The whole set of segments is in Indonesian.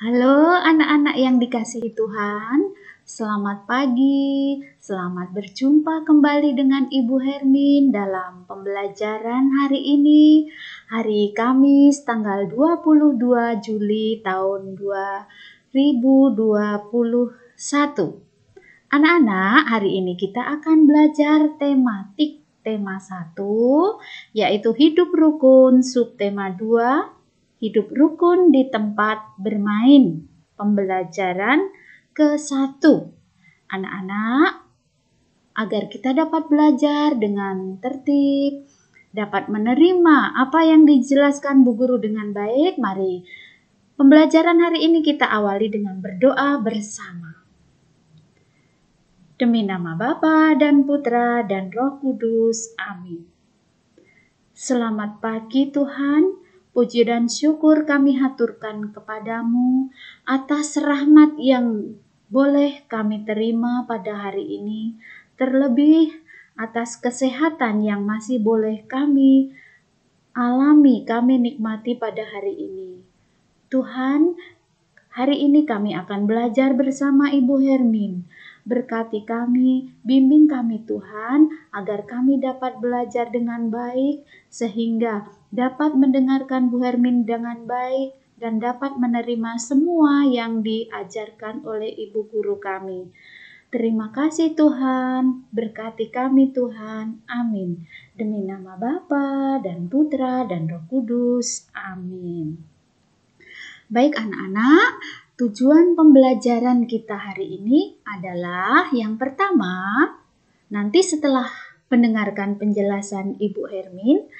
Halo anak-anak yang dikasihi Tuhan, selamat pagi, selamat berjumpa kembali dengan Ibu Hermin dalam pembelajaran hari ini, hari Kamis tanggal 22 Juli tahun 2021. Anak-anak, hari ini kita akan belajar tema 1, yaitu hidup rukun, subtema 2, hidup rukun di tempat bermain. Pembelajaran ke-1. Anak-anak, agar kita dapat belajar dengan tertib, dapat menerima apa yang dijelaskan Bu Guru dengan baik, mari pembelajaran hari ini kita awali dengan berdoa bersama. Demi nama Bapa dan Putra dan Roh Kudus. Amin. Selamat pagi Tuhan. Puji dan syukur kami haturkan kepadamu atas rahmat yang boleh kami terima pada hari ini, terlebih atas kesehatan yang masih boleh kami alami, kami nikmati pada hari ini. Tuhan, hari ini kami akan belajar bersama Ibu Hermin. Berkati kami, bimbing kami Tuhan, agar kami dapat belajar dengan baik, sehingga dapat mendengarkan Bu Hermin dengan baik, dan dapat menerima semua yang diajarkan oleh Ibu Guru kami. Terima kasih Tuhan, berkati kami Tuhan, amin. Demi nama Bapa dan Putra dan Roh Kudus, amin. Baik anak-anak, tujuan pembelajaran kita hari ini adalah yang pertama, nanti setelah mendengarkan penjelasan Ibu Hermin,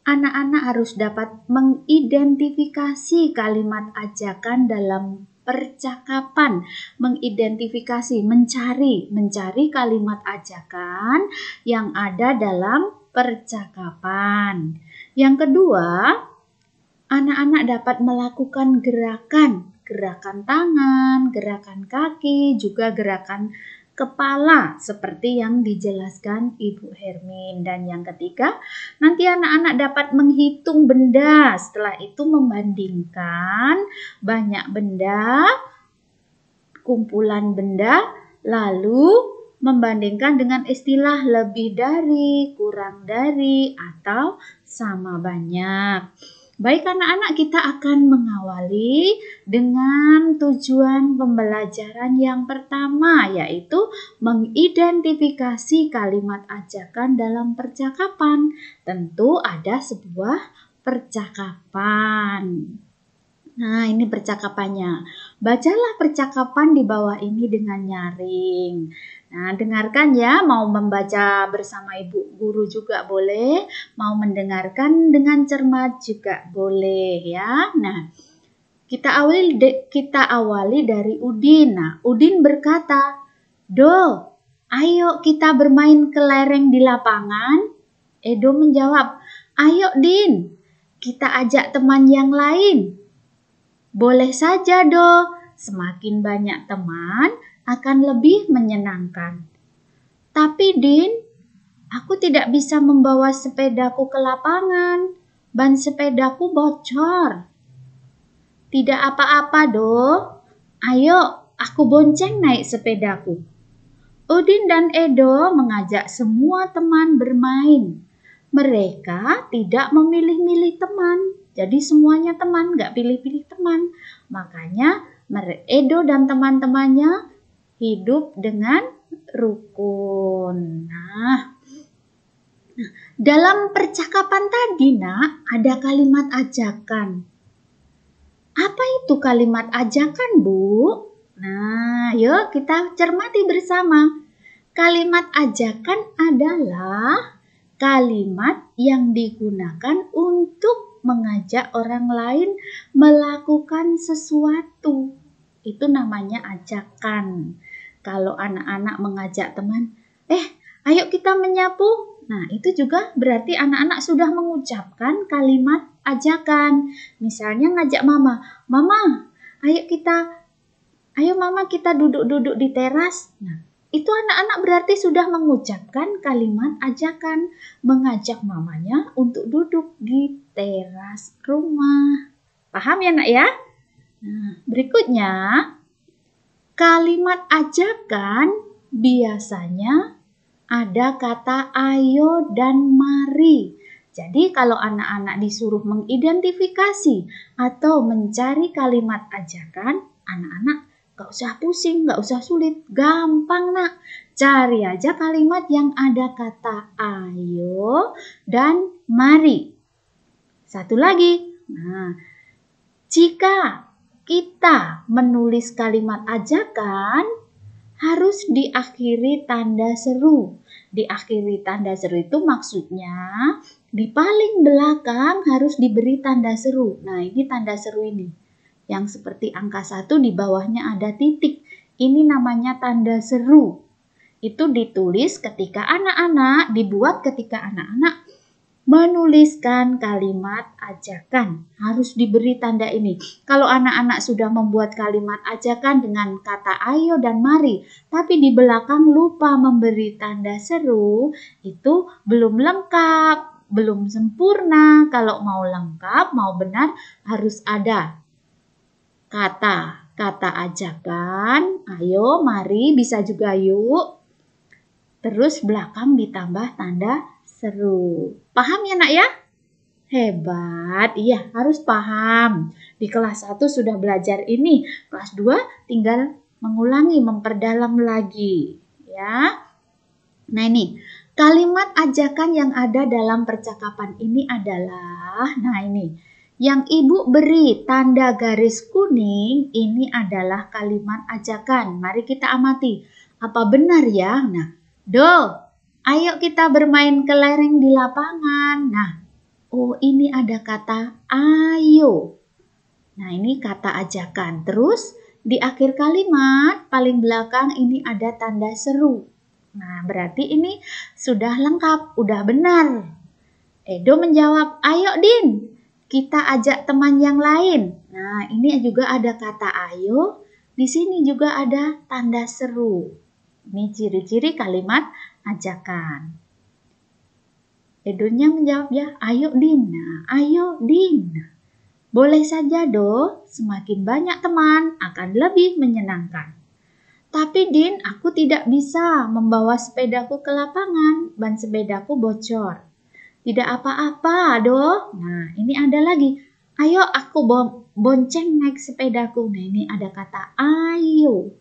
anak-anak harus dapat mengidentifikasi kalimat ajakan dalam percakapan, mengidentifikasi, mencari kalimat ajakan yang ada dalam percakapan. Yang kedua, anak-anak dapat melakukan gerakan tangan, gerakan kaki, juga gerakan kepala seperti yang dijelaskan Ibu Hermin. Dan yang ketiga, nanti anak-anak dapat menghitung benda, setelah itu membandingkan banyak benda, kumpulan benda, lalu membandingkan dengan istilah lebih dari, kurang dari, atau sama banyak. Baik anak-anak, kita akan mengawali dengan tujuan pembelajaran yang pertama, yaitu mengidentifikasi kalimat ajakan dalam percakapan. Tentu ada sebuah percakapan. Nah, ini percakapannya. Bacalah percakapan di bawah ini dengan nyaring. Nah, dengarkan ya, mau membaca bersama Ibu Guru juga boleh, mau mendengarkan dengan cermat juga boleh ya. Nah, kita awali dari Udin. Nah, Udin berkata, "Do, ayo kita bermain kelereng di lapangan." Edo menjawab, "Ayo Din, kita ajak teman yang lain." "Boleh saja, Do. Semakin banyak teman akan lebih menyenangkan." "Tapi Din, aku tidak bisa membawa sepedaku ke lapangan. Ban sepedaku bocor." "Tidak apa-apa, Do. Ayo, aku bonceng naik sepedaku." Udin dan Edo mengajak semua teman bermain. Mereka tidak memilih-milih teman. Jadi semuanya teman, gak pilih-pilih teman. Makanya Edo dan teman-temannya hidup dengan rukun. Nah, dalam percakapan tadi, Nak, ada kalimat ajakan. Apa itu kalimat ajakan, Bu? Nah, yuk kita cermati bersama. Kalimat ajakan adalah kalimat yang digunakan untuk mengajak orang lain melakukan sesuatu. Itu namanya ajakan. Kalau anak-anak mengajak teman, ayo kita menyapu. Nah, itu juga berarti anak-anak sudah mengucapkan kalimat ajakan. Misalnya ngajak mama, ayo mama kita duduk-duduk di teras. Nah, itu anak-anak berarti sudah mengucapkan kalimat ajakan, mengajak mamanya untuk duduk di teras rumah. Paham ya Nak ya? Nah, berikutnya, kalimat ajakan biasanya ada kata ayo dan mari. Jadi kalau anak-anak disuruh mengidentifikasi atau mencari kalimat ajakan, anak-anak gak usah pusing, gak usah sulit, gampang nak. Cari aja kalimat yang ada kata ayo dan mari. Satu lagi, nah, jika kita menulis kalimat ajakan, harus diakhiri tanda seru. Diakhiri tanda seru itu maksudnya di paling belakang harus diberi tanda seru. Nah, ini tanda seru ini. Yang seperti angka 1 di bawahnya ada titik. Ini namanya tanda seru. Itu ditulis ketika anak-anak, dibuat ketika anak-anak menuliskan kalimat ajakan. Harus diberi tanda ini. Kalau anak-anak sudah membuat kalimat ajakan dengan kata ayo dan mari, tapi di belakang lupa memberi tanda seru, itu belum lengkap, belum sempurna. Kalau mau lengkap, mau benar, harus ada kata ajakan, ayo, mari, bisa juga yuk. Terus belakang ditambah tanda seru. Paham ya nak ya? Hebat, iya harus paham. Di kelas 1 sudah belajar ini, kelas 2 tinggal mengulangi, memperdalam lagi. Ya. Nah ini, kalimat ajakan yang ada dalam percakapan ini adalah, nah ini, yang ibu beri tanda garis kuning, ini adalah kalimat ajakan. Mari kita amati, apa benar ya? Nah, ayo kita bermain kelereng di lapangan. Nah, oh ini ada kata ayo. Nah, ini kata ajakan. Terus di akhir kalimat paling belakang ini ada tanda seru. Nah, berarti ini sudah lengkap, udah benar. Edo menjawab, ayo Din, kita ajak teman yang lain. Nah, ini juga ada kata ayo. Di sini juga ada tanda seru. Ini ciri-ciri kalimat ajakan. Edonya menjawab ya, ayo Din. Nah, ayo Din. Boleh saja Do, semakin banyak teman akan lebih menyenangkan. Tapi Din, aku tidak bisa membawa sepedaku ke lapangan, ban sepedaku bocor. Tidak apa-apa Do. Nah, ini ada lagi. Ayo aku bonceng naik sepedaku. Nah, ini ada kata ayo.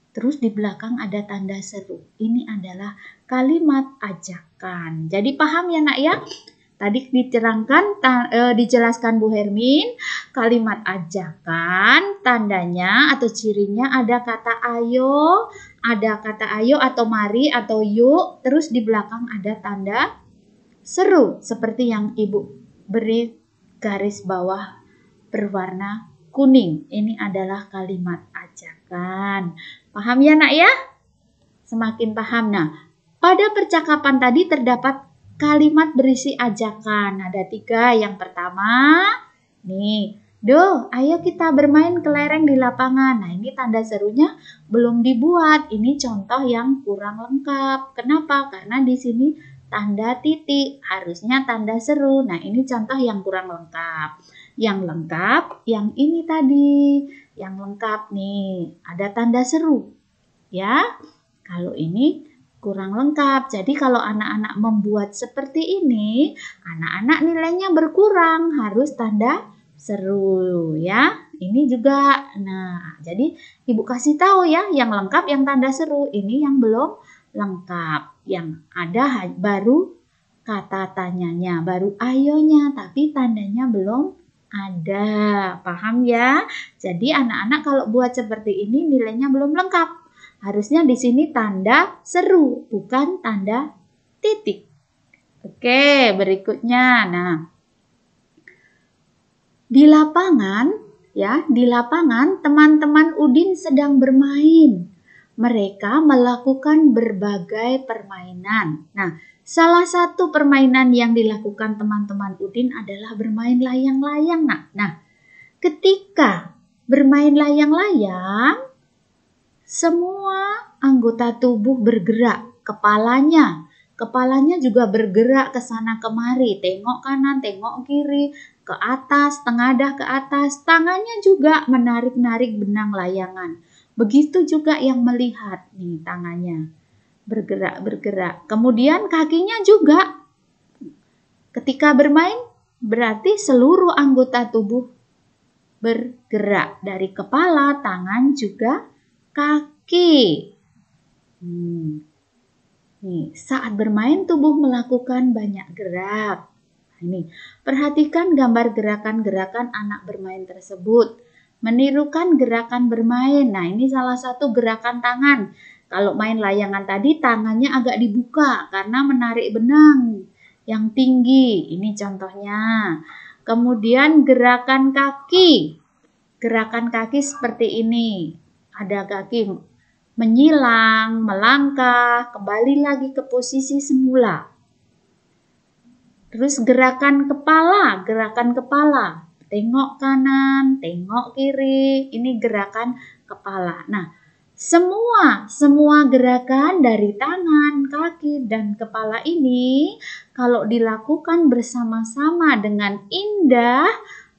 Terus di belakang ada tanda seru. Ini adalah kalimat ajakan. Jadi paham ya nak ya? Tadi dijelaskan Bu Hermin, kalimat ajakan, tandanya atau cirinya ada kata ayo atau mari atau yuk, terus di belakang ada tanda seru seperti yang Ibu beri garis bawah berwarna kuning. Ini adalah kalimat ajakan. Paham ya nak ya? Semakin paham. Nah, pada percakapan tadi terdapat kalimat berisi ajakan. Ada 3. Yang pertama, nih, Do, ayo kita bermain kelereng di lapangan. Nah, ini tanda serunya belum dibuat. Ini contoh yang kurang lengkap. Kenapa? Karena di sini tanda titik, harusnya tanda seru. Nah, ini contoh yang kurang lengkap. Yang lengkap, yang ini tadi. Yang lengkap nih, ada tanda seru. Ya, kalau ini kurang lengkap. Jadi kalau anak-anak membuat seperti ini, anak-anak nilainya berkurang, harus tanda seru ya. Ini juga, nah jadi Ibu kasih tahu ya, yang lengkap yang tanda seru, ini yang belum lengkap. Yang ada baru kata tanyanya, baru ayonya, tapi tandanya belum ada. Paham ya? Jadi anak-anak kalau buat seperti ini nilainya belum lengkap. Harusnya di sini tanda seru, bukan tanda titik. Oke, berikutnya. Nah, di lapangan teman-teman Udin sedang bermain. Mereka melakukan berbagai permainan. Nah, salah satu permainan yang dilakukan teman-teman Udin adalah bermain layang-layang. Nah, ketika bermain layang-layang, semua anggota tubuh bergerak, kepalanya juga bergerak ke sana kemari, tengok kanan, tengok kiri, ke atas, tengadah ke atas, tangannya juga menarik-narik benang layangan. Begitu juga yang melihat, nih tangannya bergerak-bergerak. Kemudian kakinya juga ketika bermain berarti seluruh anggota tubuh bergerak dari kepala, tangan juga kaki. Nih, saat bermain tubuh melakukan banyak gerak. Ini, perhatikan gambar gerakan-gerakan anak bermain tersebut. Menirukan gerakan bermain. Nah, ini salah satu gerakan tangan. Kalau main layangan tadi, tangannya agak dibuka karena menarik benang yang tinggi. Ini contohnya. Kemudian gerakan kaki. Gerakan kaki seperti ini. Ada kaki menyilang, melangkah, kembali lagi ke posisi semula. Terus gerakan kepala, tengok kanan, tengok kiri, ini gerakan kepala. Nah, semua gerakan dari tangan, kaki, dan kepala ini kalau dilakukan bersama-sama dengan indah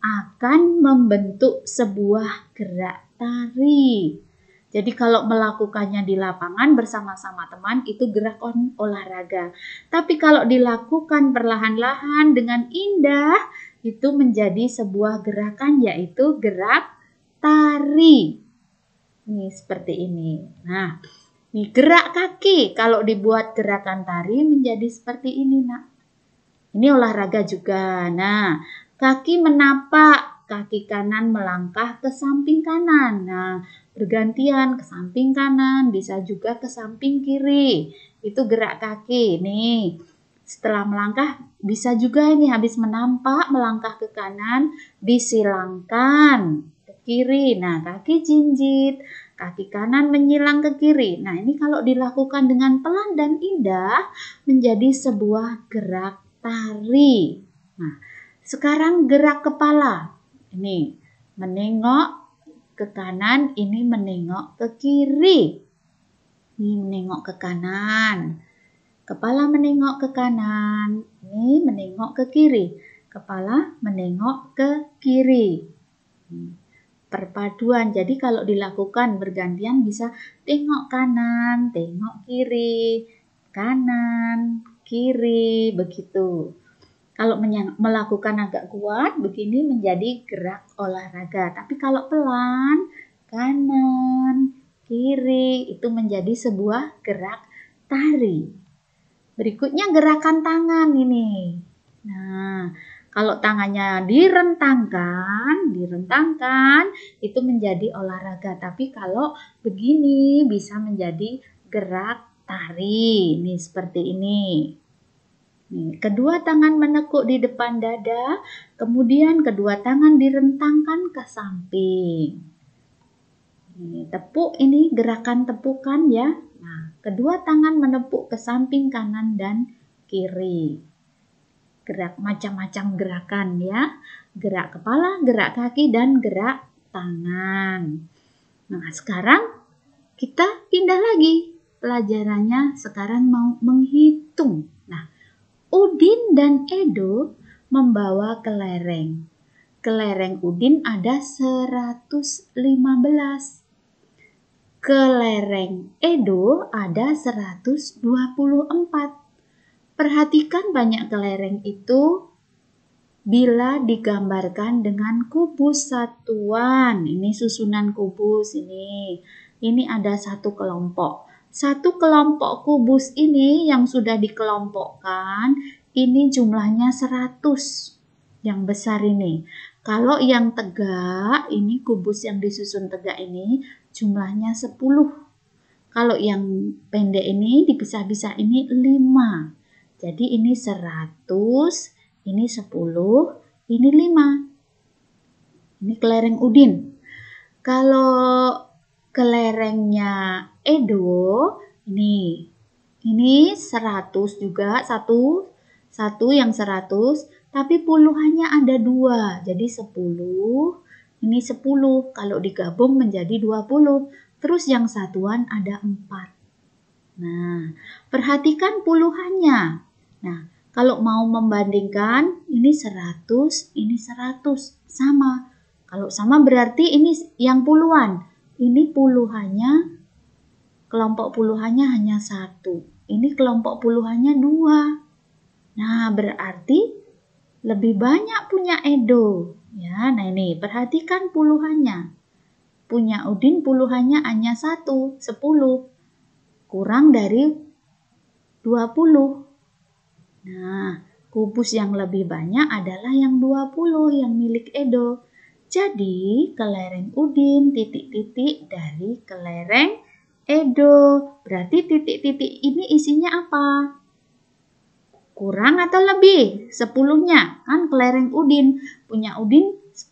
akan membentuk sebuah gerak tari. Jadi kalau melakukannya di lapangan bersama-sama teman itu gerak olahraga. Tapi kalau dilakukan perlahan-lahan dengan indah itu menjadi sebuah gerakan yaitu gerak tari. Nih seperti ini. Nah, nih gerak kaki kalau dibuat gerakan tari menjadi seperti ini, Nak. Ini olahraga juga. Nah, kaki menapak, kaki kanan melangkah ke samping kanan. Nah, bergantian ke samping kanan, bisa juga ke samping kiri. Itu gerak kaki. Nih, setelah melangkah bisa juga ini habis menampak melangkah ke kanan, disilangkan ke kiri. Nah, kaki jinjit, kaki kanan menyilang ke kiri. Nah, ini kalau dilakukan dengan pelan dan indah menjadi sebuah gerak tari. Nah, sekarang gerak kepala. Ini menengok ke kanan, ini menengok ke kiri. Ini menengok ke kanan. Kepala menengok ke kanan, ini menengok ke kiri. Kepala menengok ke kiri. Perpaduan. Jadi kalau dilakukan bergantian bisa tengok kanan, tengok kiri, kanan, kiri, begitu. Kalau melakukan agak kuat, begini menjadi gerak olahraga. Tapi kalau pelan, kanan, kiri, itu menjadi sebuah gerak tari. Berikutnya gerakan tangan ini. Nah, kalau tangannya direntangkan, itu menjadi olahraga. Tapi kalau begini bisa menjadi gerak tari. Ini seperti ini. Nih, kedua tangan menekuk di depan dada, kemudian kedua tangan direntangkan ke samping. Nih, tepuk ini gerakan tepukan ya. Nah, kedua tangan menepuk ke samping kanan dan kiri. Gerak macam-macam gerakan ya. Gerak kepala, gerak kaki, dan gerak tangan. Nah, sekarang kita pindah lagi. Pelajarannya sekarang mau menghitung. Nah, Udin dan Edo membawa kelereng. Kelereng Udin ada 115. Kelereng Edo ada 124. Perhatikan banyak kelereng itu bila digambarkan dengan kubus satuan. Ini susunan kubus ini. Ini ada satu kelompok. Satu kelompok kubus ini yang sudah dikelompokkan, ini jumlahnya 100. Yang besar ini. Kalau yang tegak, ini kubus yang disusun tegak ini, jumlahnya 10. Kalau yang pendek ini, dipisah-pisah ini 5. Jadi ini 100, ini 10, ini 5. Ini kelereng Udin. Kalau kelerengnya Edo ini 100 juga, satu yang 100, tapi puluhannya ada 2, jadi 10, ini 10, kalau digabung menjadi 20, terus yang satuan ada 4. Nah, perhatikan puluhannya. Nah, Kalau mau membandingkan, ini 100, ini 100. Sama. Kalau sama berarti ini yang puluhan. Ini puluhannya, kelompok puluhannya hanya 1. Ini kelompok puluhannya 2. Nah, berarti lebih banyak punya Edo. Ya, nah ini perhatikan puluhannya. Punya Udin puluhannya hanya 1, 10. Kurang dari 20. Nah, kubus yang lebih banyak adalah yang 20 yang milik Edo. Jadi, kelereng Udin titik-titik dari kelereng Edo. Berarti titik-titik ini isinya apa? Kurang atau lebih? 10-nya. Kan kelereng Udin. Punya Udin 10.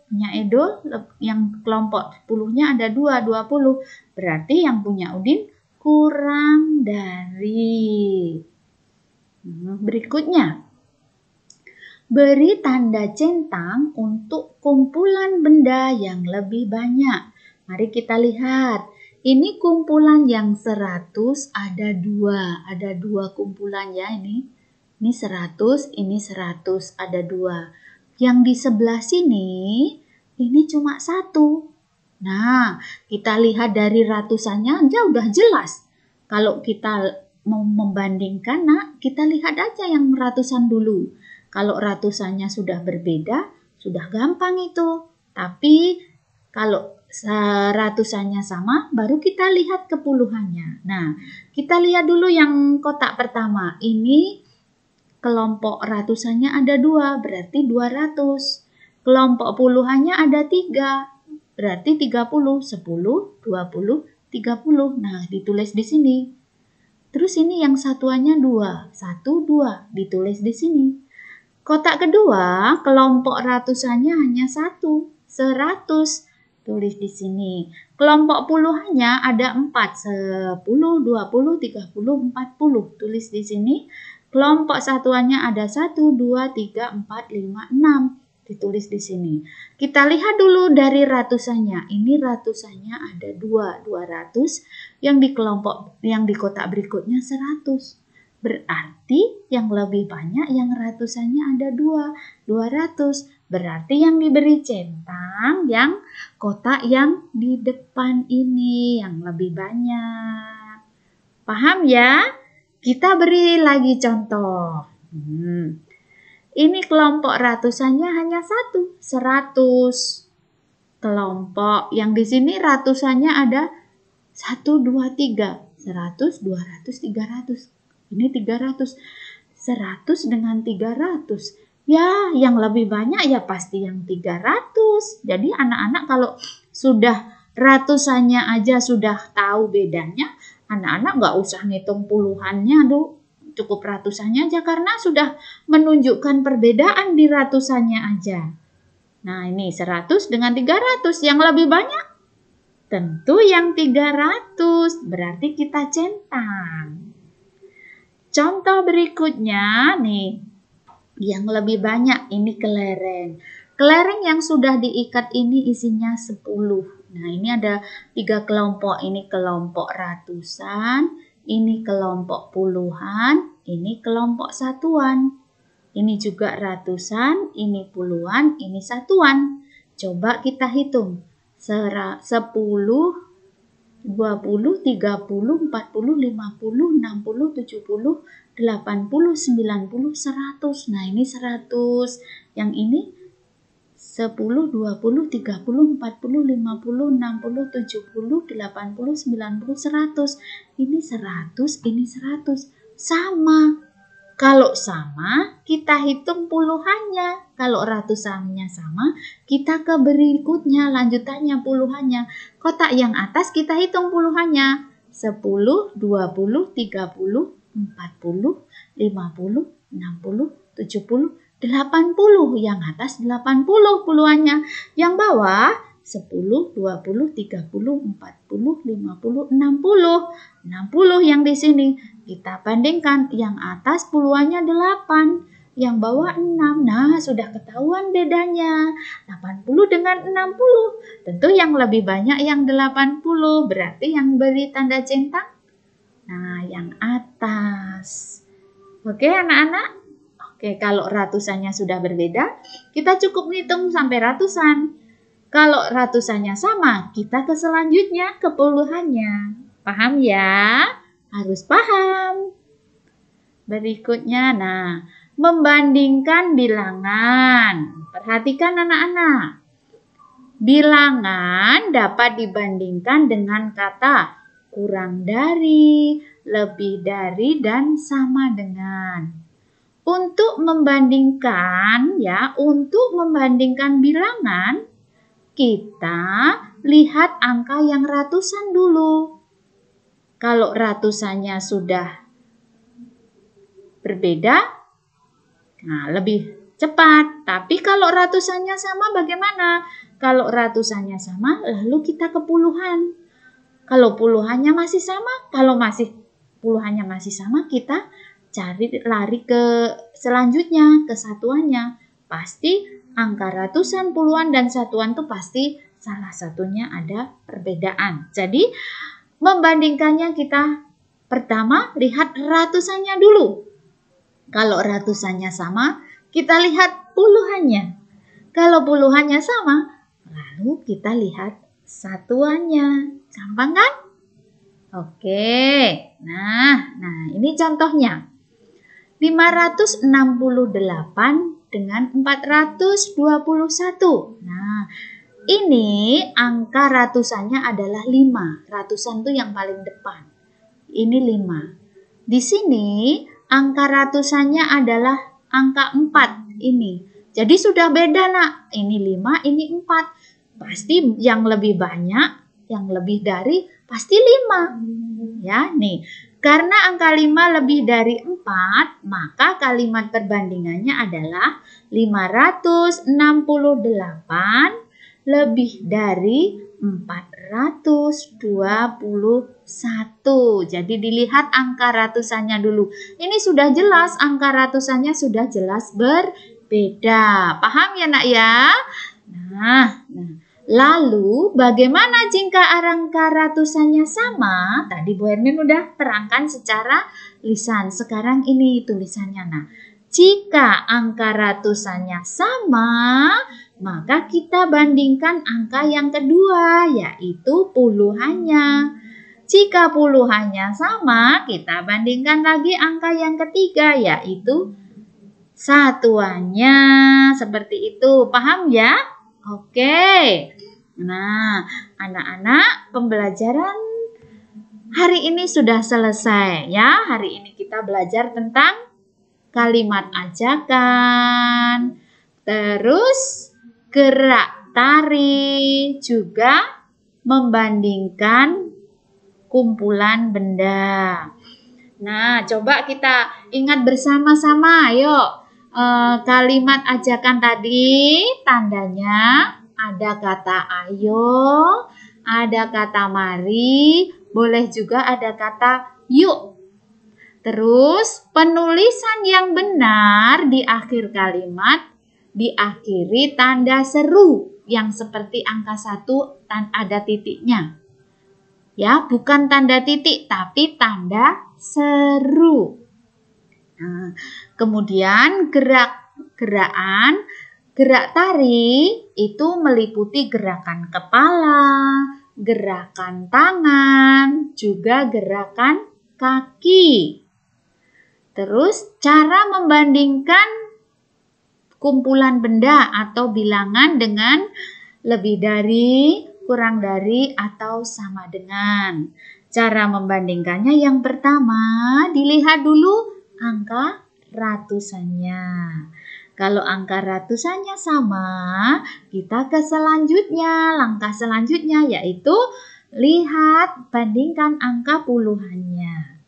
Punya Edo yang kelompok 10-nya ada 2, 20. Berarti yang punya Udin kurang dari. Berikutnya, beri tanda centang untuk kumpulan benda yang lebih banyak. Mari kita lihat. Ini kumpulan yang 100 ada 2. Ada 2 kumpulan ya ini. Ini 100, ini 100. Ada 2. Yang di sebelah sini, ini cuma 1. Nah, kita lihat dari ratusannya aja udah jelas. Kalau kita mau membandingkan, kita lihat aja yang ratusan dulu. Kalau ratusannya sudah berbeda, sudah gampang itu. Tapi kalau ratusannya sama, baru kita lihat kepuluhannya. Nah, kita lihat dulu yang kotak pertama. Ini kelompok ratusannya ada 2, berarti 200. Kelompok puluhannya ada 3, berarti 30, 10, 20, 30. Nah, ditulis di sini. Terus ini yang satuannya 2, 1, 2, ditulis di sini. Kotak kedua, kelompok ratusannya hanya 1, 100, tulis di sini. Kelompok puluhannya ada 4, 10, 20, 30, 40, tulis di sini. Kelompok satuannya ada 1, 2, 3, 4, 5, 6, ditulis di sini. Kita lihat dulu dari ratusannya. Ini ratusannya ada 2, 200. Yang di kotak berikutnya 100. Berarti yang lebih banyak yang ratusannya ada 2, 200. Berarti yang diberi centang yang kotak yang di depan ini yang lebih banyak. Paham ya? Kita beri lagi contoh. Ini kelompok ratusannya hanya 1, 100. Kelompok yang di sini ratusannya ada 1, 2, 3. 100, 200, 300. Ini 300. 100 dengan 300. Ya, yang lebih banyak ya pasti yang 300. Jadi anak-anak kalau sudah ratusannya aja sudah tahu bedanya, anak-anak nggak usah ngitung puluhannya, cukup ratusannya aja karena sudah menunjukkan perbedaan di ratusannya aja. Nah, ini 100 dengan 300. Yang lebih banyak? Tentu yang 300. Berarti kita centang. Contoh berikutnya nih. Yang lebih banyak ini kelereng. Kelereng yang sudah diikat ini isinya 10. Nah, ini ada 3 kelompok. Ini kelompok ratusan, ini kelompok puluhan, ini kelompok satuan. Ini juga ratusan, ini puluhan, ini satuan. Coba kita hitung. 10, 20, 30, 40, 50, 60, 70, 80, 90, 100. Nah, ini 100. Yang ini 10, 20, 30, 40, 50, 60, 70, 80, 90, 100. Ini 100, ini 100. Sama. Kalau sama, kita hitung puluhannya. Kalau ratusannya sama, kita ke berikutnya, lanjutannya puluhannya. Kotak yang atas kita hitung puluhannya. 10, 20, 30, 40, 50, 60, 70, 80. Yang atas 80 puluhannya. Yang bawah 10, 20, 30, 40, 50, 60. 60 yang di sini. Kita bandingkan, yang atas puluhannya 8, yang bawah 6. Nah, sudah ketahuan bedanya. 80 dengan 60. Tentu yang lebih banyak yang 80. Berarti yang beri tanda centang, nah yang atas. Oke anak-anak? Oke, kalau ratusannya sudah berbeda, kita cukup hitung sampai ratusan. Kalau ratusannya sama, kita ke selanjutnya, ke puluhannya. Paham ya? Harus paham. Berikutnya, nah, membandingkan bilangan. Perhatikan anak-anak. Bilangan dapat dibandingkan dengan kata kurang dari, lebih dari, dan sama dengan. Untuk membandingkan bilangan, kita lihat angka yang ratusan dulu. Kalau ratusannya sudah berbeda, nah lebih cepat. Tapi kalau ratusannya sama bagaimana? Kalau ratusannya sama, lalu kita ke puluhan. Kalau puluhannya masih sama, puluhannya masih sama, kita lari ke selanjutnya, ke satuannya. Pasti angka ratusan, puluhan, dan satuan itu pasti salah satunya ada perbedaan. Jadi membandingkannya kita pertama lihat ratusannya dulu. Kalau ratusannya sama, kita lihat puluhannya. Kalau puluhannya sama, lalu kita lihat satuannya. Gampang kan? Oke. Nah ini contohnya. 568 dengan 421. Nah, ini angka ratusannya adalah 5. Ratusan itu yang paling depan. Ini 5. Di sini angka ratusannya adalah angka 4 ini. Jadi sudah beda nak. Ini 5, ini 4. Pasti yang lebih banyak, yang lebih dari pasti 5. Ya, nih. Karena angka 5 lebih dari 4, maka kalimat perbandingannya adalah 568 lebih dari 421. Jadi dilihat angka ratusannya dulu. Ini sudah jelas, angka ratusannya sudah jelas berbeda. Paham ya nak ya? Nah. Lalu bagaimana jika angka ratusannya sama? Tadi Bu Hermin udah terangkan secara lisan. Sekarang ini tulisannya. Nah, jika angka ratusannya sama, maka kita bandingkan angka yang kedua, yaitu puluhannya. Jika puluhannya sama, kita bandingkan lagi angka yang ketiga, yaitu satuannya. Seperti itu. Paham ya? Oke. Nah, anak-anak, pembelajaran hari ini sudah selesai ya. Hari ini kita belajar tentang kalimat ajakan, terus gerak tari, juga membandingkan kumpulan benda. Nah, coba kita ingat bersama-sama, yuk. Kalimat ajakan tadi tandanya ada kata ayo, ada kata mari, boleh juga ada kata yuk. Terus penulisan yang benar di akhir kalimat diakhiri tanda seru yang seperti angka 1 ada titiknya. Ya, bukan tanda titik tapi tanda seru. Nah, kemudian gerak tari itu meliputi gerakan kepala, gerakan tangan, juga gerakan kaki. Terus cara membandingkan kumpulan benda atau bilangan dengan lebih dari, kurang dari, atau sama dengan. Cara membandingkannya yang pertama dilihat dulu angka ratusannya. Kalau angka ratusannya sama, kita ke selanjutnya. Langkah selanjutnya yaitu lihat, bandingkan angka puluhannya.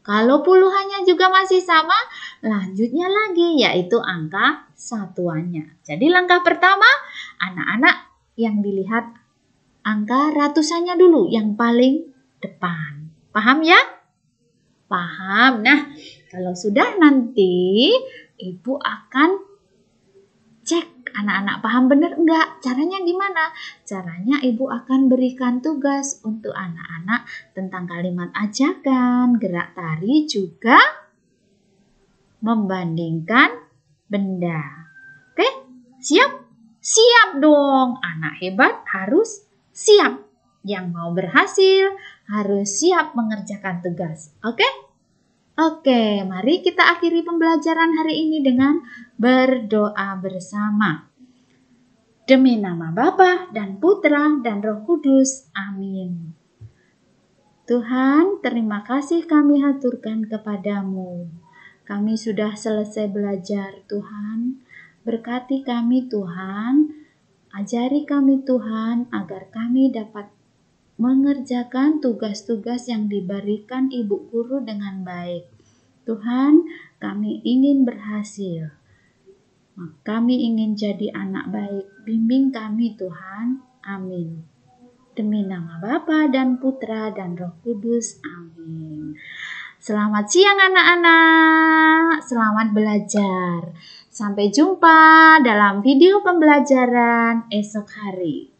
Kalau puluhannya juga masih sama, lanjutnya lagi yaitu angka satuannya. Jadi langkah pertama, anak-anak yang dilihat angka ratusannya dulu, yang paling depan. Paham ya? Paham. Nah, kalau sudah nanti Ibu akan cek anak-anak paham benar enggak? Caranya gimana? Caranya Ibu akan berikan tugas untuk anak-anak tentang kalimat ajakan, gerak tari, juga membandingkan benda. Oke, siap? Siap dong. Anak hebat harus siap. Yang mau berhasil harus siap mengerjakan tugas. Oke? Oke, mari kita akhiri pembelajaran hari ini dengan berdoa bersama. Demi nama Bapa dan Putra dan Roh Kudus. Amin. Tuhan, terima kasih kami haturkan kepadamu. Kami sudah selesai belajar, Tuhan. Berkati kami, Tuhan. Ajari kami, Tuhan, agar kami dapat mengerjakan tugas-tugas yang diberikan Ibu Guru dengan baik. Tuhan, kami ingin berhasil. Kami ingin jadi anak baik. Bimbing kami, Tuhan. Amin. Demi nama Bapa dan Putra dan Roh Kudus. Amin. Selamat siang anak-anak. Selamat belajar. Sampai jumpa dalam video pembelajaran esok hari.